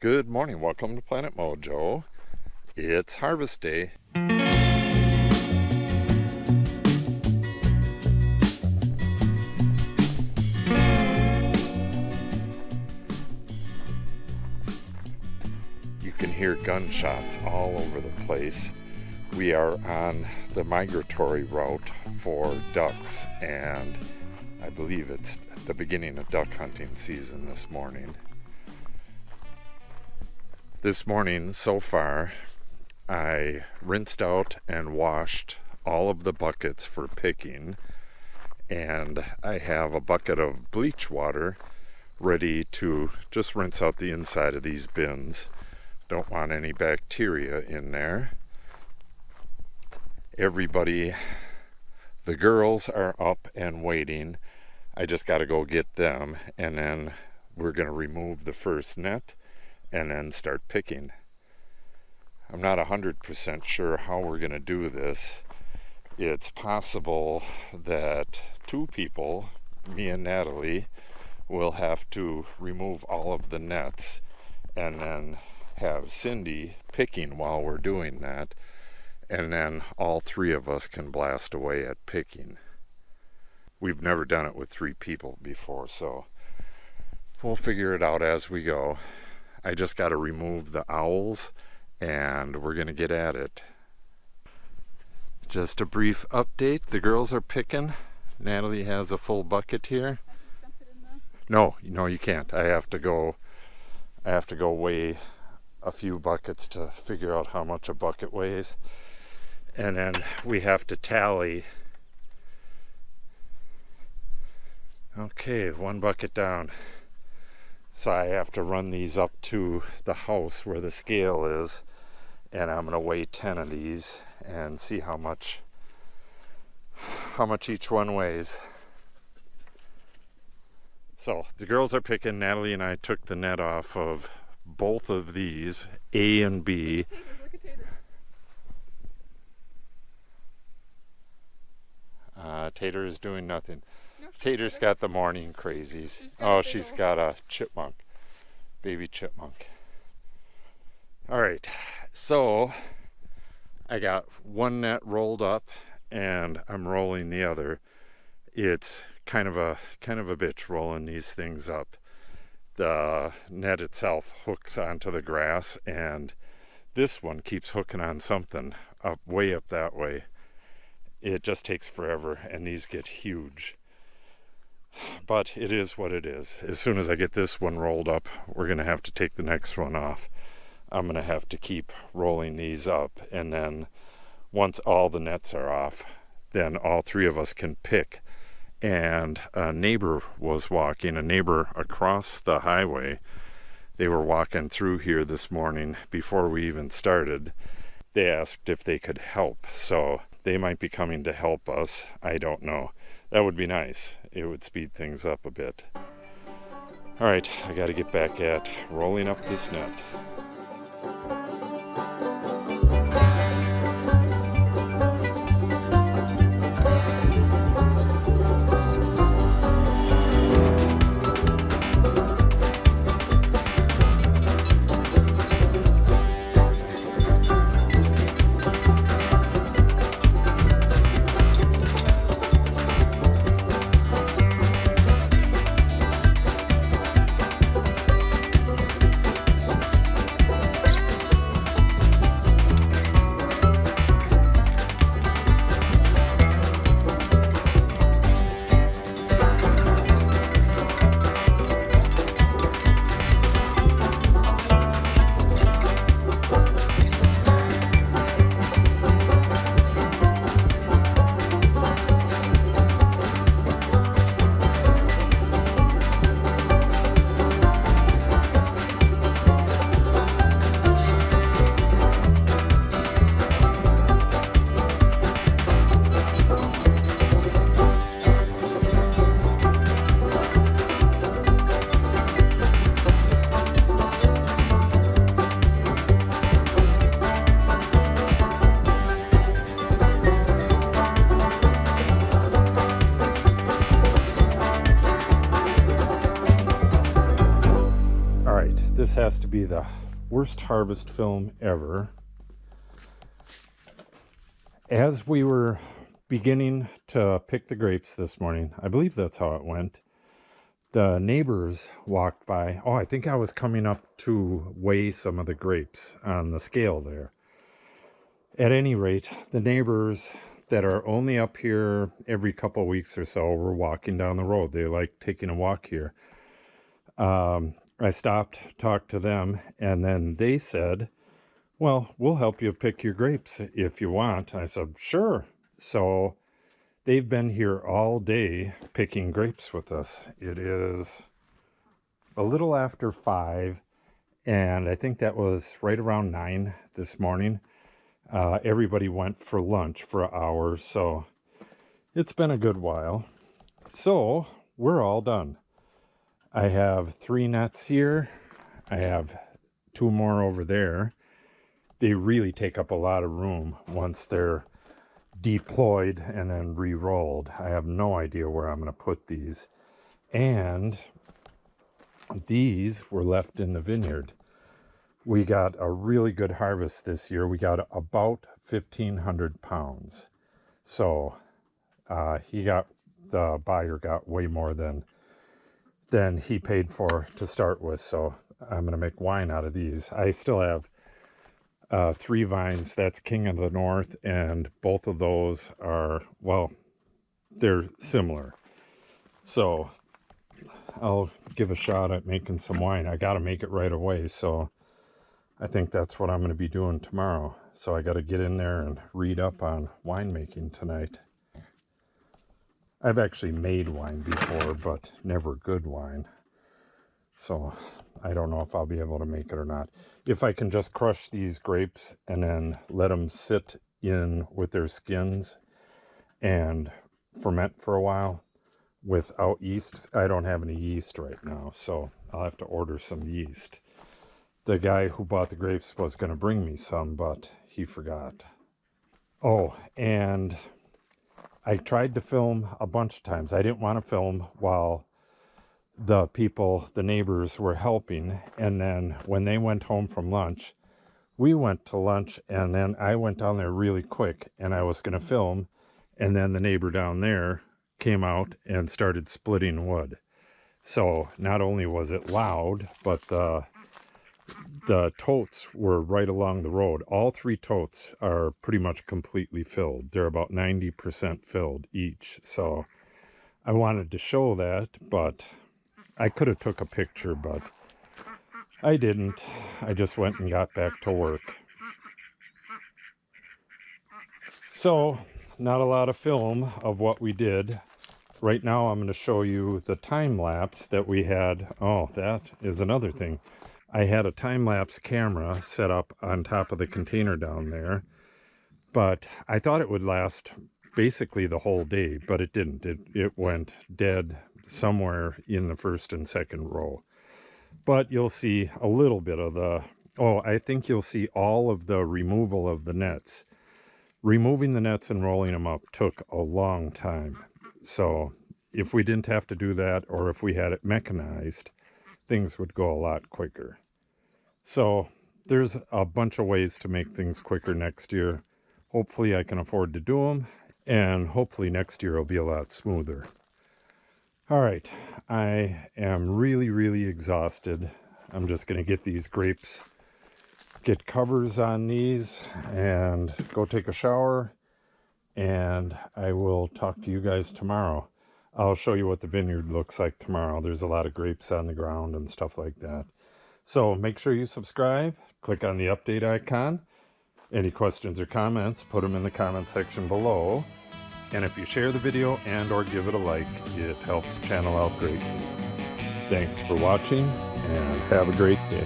Good morning, welcome to Planet Mojo. It's harvest day. You can hear gunshots all over the place. We are on the migratory route for ducks, and I believe it's the beginning of duck hunting season this morning. This morning, so far, I rinsed out and washed all of the buckets for picking, and I have a bucket of bleach water ready to just rinse out the inside of these bins. Don't want any bacteria in there. Everybody, the girls are up and waiting. I just got to go get them, and then we're going to remove the first net and then start picking. I'm not 100% sure how we're going to do this. It's possible that two people, me and Natalie, will have to remove all of the nets and then have Cindy picking while we're doing that, and then all three of us can blast away at picking. We've never done it with three people before, so we'll figure it out as we go. I just got to remove the owls, and we're going to get at it. Just a brief update. The girls are picking. Natalie has a full bucket here. No, you can't. I have to go weigh a few buckets to figure out how much a bucket weighs. And then we have to tally. Okay, one bucket down. So I have to run these up to the house where the scale is, and I'm going to weigh 10 of these and see how much each one weighs. So the girls are picking. Natalie and I took the net off of both of these, A and B. Look at Tater is doing nothing. No, Tater's got the morning crazies. She's got a chipmunk, baby chipmunk. All right, so I got one net rolled up, and I'm rolling the other. It's kind of a bitch rolling these things up. The net itself hooks onto the grass, and this one keeps hooking on something way up that way. It just takes forever, and these get huge. But it is what it is. As soon as I get this one rolled up, we're going to have to take the next one off. I'm going to have to keep rolling these up, and then once all the nets are off, then all three of us can pick. And a neighbor across the highway, they were walking through here this morning before we even started. They asked if they could help, so they might be coming to help us. I don't know. That would be nice. It would speed things up a bit. All right, I got to get back at rolling up this net. be the worst harvest film ever. As we were beginning to pick the grapes this morning, I believe that's how it went, the neighbors walked by. Oh, I think I was coming up to weigh some of the grapes on the scale there. At any rate, the neighbors that are only up here every couple of weeks or so were walking down the road. They like taking a walk here. I stopped, talked to them, and then they said, well, we'll help you pick your grapes if you want. I said, sure. So they've been here all day picking grapes with us. It is a little after 5, and I think that was right around 9 this morning. Everybody went for lunch for an hour, so it's been a good while. So we're all done. I have 3 nets here. I have 2 more over there. They really take up a lot of room once they're deployed and then re-rolled. I have no idea where I'm going to put these. And these were left in the vineyard. We got a really good harvest this year. We got about 1,500 pounds. So the buyer got way more than he paid for to start with. So I'm going to make wine out of these. I still have 3 vines. That's King of the North, and both of those are, well, they're similar. So I'll give a shot at making some wine. I got to make it right away, so I think that's what I'm going to be doing tomorrow. So I got to get in there and read up on winemaking tonight. I've actually made wine before, but never good wine. So I don't know if I'll be able to make it or not. If I can just crush these grapes and then let them sit in with their skins and ferment for a while without yeast. I don't have any yeast right now, so I'll have to order some yeast. The guy who bought the grapes was going to bring me some, but he forgot. Oh, and I tried to film a bunch of times. I didn't want to film while the neighbors were helping, and then when they went home from lunch, we went to lunch, and then I went down there really quick, and I was going to film, and then the neighbor down there came out and started splitting wood. So not only was it loud, but the totes were right along the road. All 3 totes are pretty much completely filled. They're about 90% filled each. So I wanted to show that, but I could have took a picture, but I didn't. I just went and got back to work. So not a lot of film of what we did. Right now I'm going to show you the time lapse that we had. Oh, that is another thing. I had a time-lapse camera set up on top of the container down there, but I thought it would last basically the whole day, but it didn't. It went dead somewhere in the first and second row. But you'll see a little bit of I think you'll see all of the removal of the nets. Removing the nets and rolling them up took a long time. So if we didn't have to do that, or if we had it mechanized, things would go a lot quicker. So there's a bunch of ways to make things quicker next year. Hopefully I can afford to do them, and hopefully next year will be a lot smoother. All right, I am really, really exhausted. I'm just going to get these grapes, get covers on these, and go take a shower, and I will talk to you guys tomorrow. I'll show you what the vineyard looks like tomorrow. There's a lot of grapes on the ground and stuff like that. So make sure you subscribe, click on the update icon. Any questions or comments, put them in the comment section below. And if you share the video and or give it a like, it helps the channel out greatly. Thanks for watching, and have a great day.